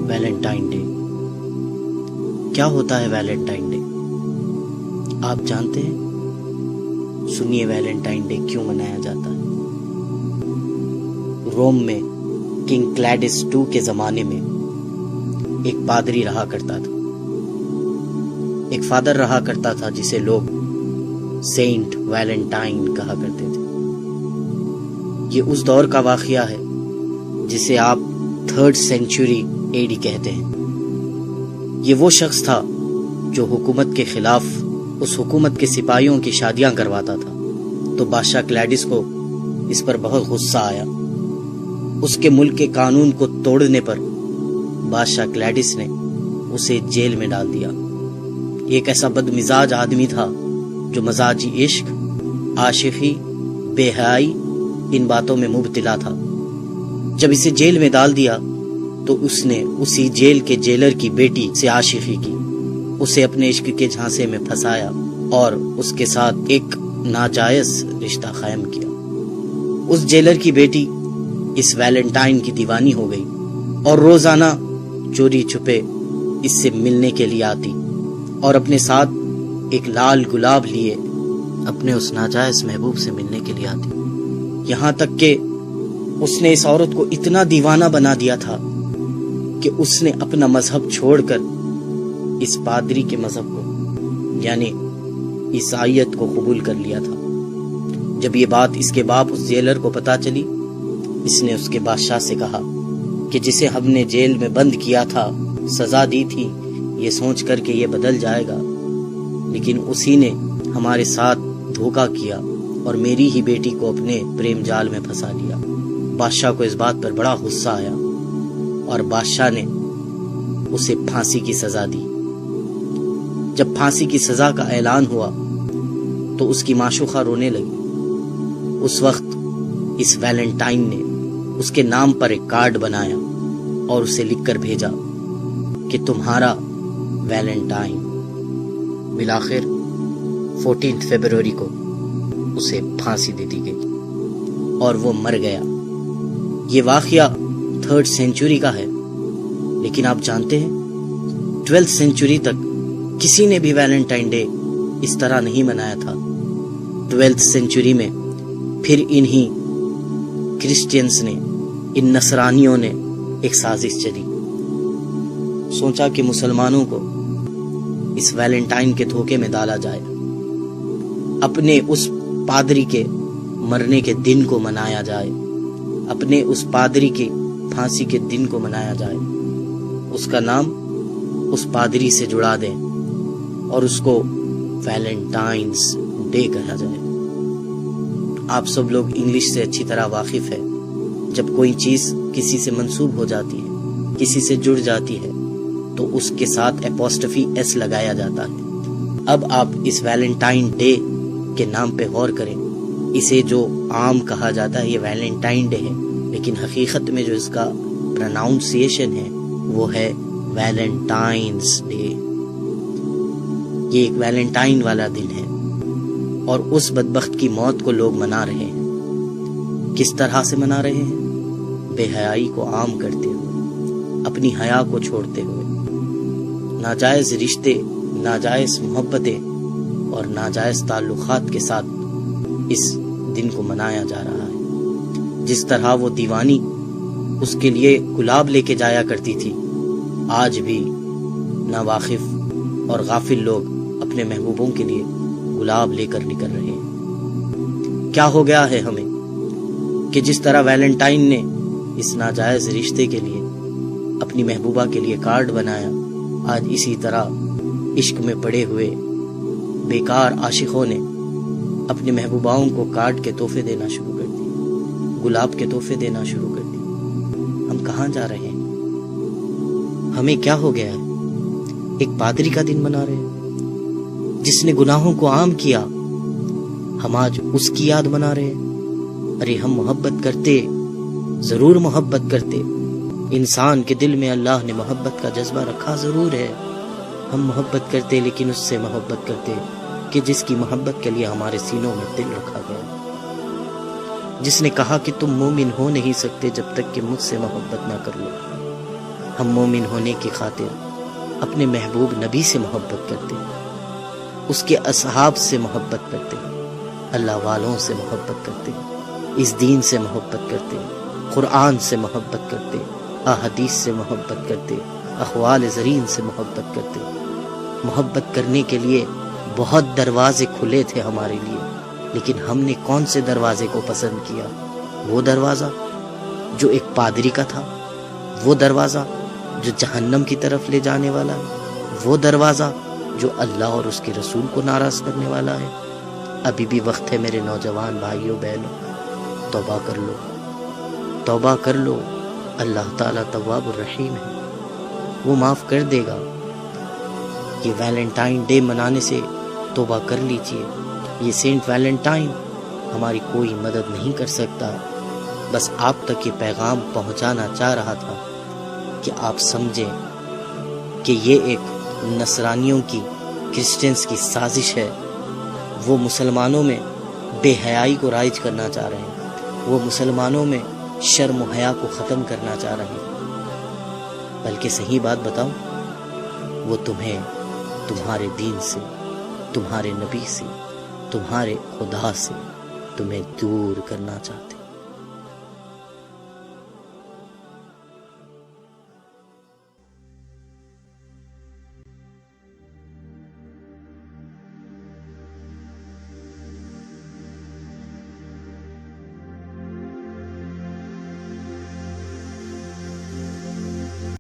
Valentine day کیا ہوتا ہے؟ ویلنٹائن ڈے آپ جانتے ہیں؟ سنیے ویلنٹائن ڈے کیوں منایا جاتا ہے۔ روم میں کنگ کلیڈس II کے زمانے میں ایک پادری رہا کرتا تھا، ایک فادر رہا کرتا تھا جسے لوگ سینٹ ویلنٹائن کہا کرتے تھے۔ یہ اس دور کا واقعہ ہے جسے آپ 3rd سینچری AD کہتے ہیں۔ یہ وہ شخص تھا جو حکومت کے خلاف اس حکومت کے سپاہیوں کی شادیاں کرواتا تھا، تو بادشاہ کلیڈس کو اس پر بہت غصہ آیا۔ اس کے ملک کے قانون کو توڑنے پر بادشاہ کلیڈس نے اسے جیل میں ڈال دیا۔ یہ ایک ایسا بد مزاج آدمی تھا جو مزاجی عشق، عاشقی، بے حیائی ان باتوں میں مبتلا تھا۔ جب اسے جیل میں ڈال دیا تو اس نے اسی جیل کے جیلر کی بیٹی سے عاشقی کی، اسے اپنے عشق کے جھانسے میں پھنسایا اور اس کے ساتھ ایک ناجائز رشتہ قائم کیا۔ اس جیلر کی بیٹی اس ویلنٹائن کی دیوانی ہو گئی اور روزانہ چوری چھپے اس سے ملنے کے لیے آتی اور اپنے ساتھ ایک لال گلاب لیے اپنے اس ناجائز محبوب سے ملنے کے لیے آتی، یہاں تک کہ اس نے اس عورت کو اتنا دیوانہ بنا دیا تھا کہ اس نے اپنا مذہب چھوڑ کر اس پادری کے مذہب کو یعنی عیسائیت کو قبول کر لیا تھا۔ جب یہ بات اس کے باپ اس جیلر کو پتہ چلی، اس نے اس کے بادشاہ سے کہا کہ جسے ہم نے جیل میں بند کیا تھا، سزا دی تھی، یہ سوچ کر کہ یہ بدل جائے گا، لیکن اسی نے ہمارے ساتھ دھوکہ کیا اور میری ہی بیٹی کو اپنے پریم جال میں پھنسا لیا۔ بادشاہ کو اس بات پر بڑا غصہ آیا اور بادشاہ نے اسے پھانسی کی سزا دی۔ جب پھانسی کی سزا کا اعلان ہوا تو اس کی معشوقہ رونے لگی۔ اس وقت اس ویلنٹائن نے اس کے نام پر ایک کارڈ بنایا اور اسے لکھ کر بھیجا کہ تمہارا ویلنٹائن۔ بالآخر 14 فروری کو اسے پھانسی دے دی گئی اور وہ مر گیا۔ یہ واقعہ 3rd سینچری کا ہے، لیکن آپ جانتے ہیں 12th سینچری تک کسی نے بھی ویلنٹائن ڈے اس طرح نہیں منایا تھا۔ 12th سینچری میں پھر انہی کرسچینز نے، ان نصرانیوں نے ایک سازش چلی، سوچا کہ مسلمانوں کو اس ویلنٹائن کے دھوکے میں ڈالا جائے، اپنے اس پادری کے مرنے کے دن کو منایا جائے، اپنے اس پادری کی پھانسی کے دن کو منایا جائے، اس کا نام اس پادری سے جڑا دیں اور اس کو ویلنٹائنز ڈے کہا جائے۔ آپ سب لوگ انگلش سے اچھی طرح واقف ہے، جب کوئی چیز کسی سے منسوب ہو جاتی ہے، کسی سے جڑ جاتی ہے، تو اس کے ساتھ اپوسٹفی ایس لگایا جاتا ہے۔ اب آپ اس ویلنٹائن ڈے کے نام پہ غور کریں۔ اسے جو عام کہا جاتا ہے یہ ویلنٹائن ڈے ہے، لیکن حقیقت میں جو اس کا پروناؤنسیشن ہے وہ ہے ویلنٹائنز ڈے۔ یہ ایک ویلنٹائن والا دن ہے اور اس بدبخت کی موت کو لوگ منا رہے ہیں۔ کس طرح سے منا رہے ہیں؟ بے حیائی کو عام کرتے ہوئے، اپنی حیا کو چھوڑتے ہوئے، ناجائز رشتے، ناجائز محبتیں اور ناجائز تعلقات کے ساتھ اس دن کو منایا جا رہا ہے۔ جس طرح وہ دیوانی اس کے لیے گلاب لے کے جایا کرتی تھی، آج بھی ناواقف اور غافل لوگ اپنے محبوبوں کے لیے گلاب لے کر نکل رہے ہیں۔ کیا ہو گیا ہے ہمیں کہ جس طرح ویلنٹائن نے اس ناجائز رشتے کے لیے اپنی محبوبہ کے لیے کارڈ بنایا، آج اسی طرح عشق میں پڑے ہوئے بیکار عاشقوں نے اپنے محبوباؤں کو کارڈ کے تحفے دینا شروع کر دیے، گلاب کے تحفے دینا شروع کر دیے۔ ہم کہاں جا رہے ہیں؟ ہمیں کیا ہو گیا ہے؟ ایک پادری کا دن منا رہے ہیں جس نے گناہوں کو عام کیا، ہم آج اس کی یاد منا رہے ہیں۔ ارے ہم محبت کرتے، ضرور محبت کرتے، انسان کے دل میں اللہ نے محبت کا جذبہ رکھا ضرور ہے، ہم محبت کرتے لیکن اس سے محبت کرتے کہ جس کی محبت کے لیے ہمارے سینوں میں دل رکھا گیا، جس نے کہا کہ تم مومن ہو نہیں سکتے جب تک کہ مجھ سے محبت نہ کر لو۔ ہم مومن ہونے کی خاطر اپنے محبوب نبی سے محبت کرتے، اس کے اصحاب سے محبت کرتے، اللہ والوں سے محبت کرتے، اس دین سے محبت کرتے، قرآن سے محبت کرتے، احادیث سے محبت کرتے، اقوال زرین سے محبت کرتے۔ محبت کرنے کے لیے بہت دروازے کھلے تھے ہمارے لیے، لیکن ہم نے کون سے دروازے کو پسند کیا؟ وہ دروازہ جو ایک پادری کا تھا، وہ دروازہ جو جہنم کی طرف لے جانے والا ہے، وہ دروازہ جو اللہ اور اس کے رسول کو ناراض کرنے والا ہے۔ ابھی بھی وقت ہے میرے نوجوان بھائیوں بہنوں، توبہ کر لو، توبہ کر لو۔ اللہ تعالیٰ تواب الرحیم ہے، وہ معاف کر دے گا۔ یہ ویلنٹائن ڈے منانے سے توبہ کر لیجئے۔ یہ سینٹ ویلنٹائن ہماری کوئی مدد نہیں کر سکتا، بس آپ تک یہ پیغام پہنچانا چاہ رہا تھا کہ آپ سمجھیں کہ یہ ایک نصرانیوں کی، کرسچنز کی سازش ہے۔ وہ مسلمانوں میں بے حیائی کو رائج کرنا چاہ رہے ہیں، وہ مسلمانوں میں شرم و حیا کو ختم کرنا چاہ رہے ہیں۔ بلکہ صحیح بات بتاؤں، وہ تمہیں تمہارے دین سے، تمہارے نبی سے، تمہارے خدا سے تمہیں دور کرنا چاہتے ہیں۔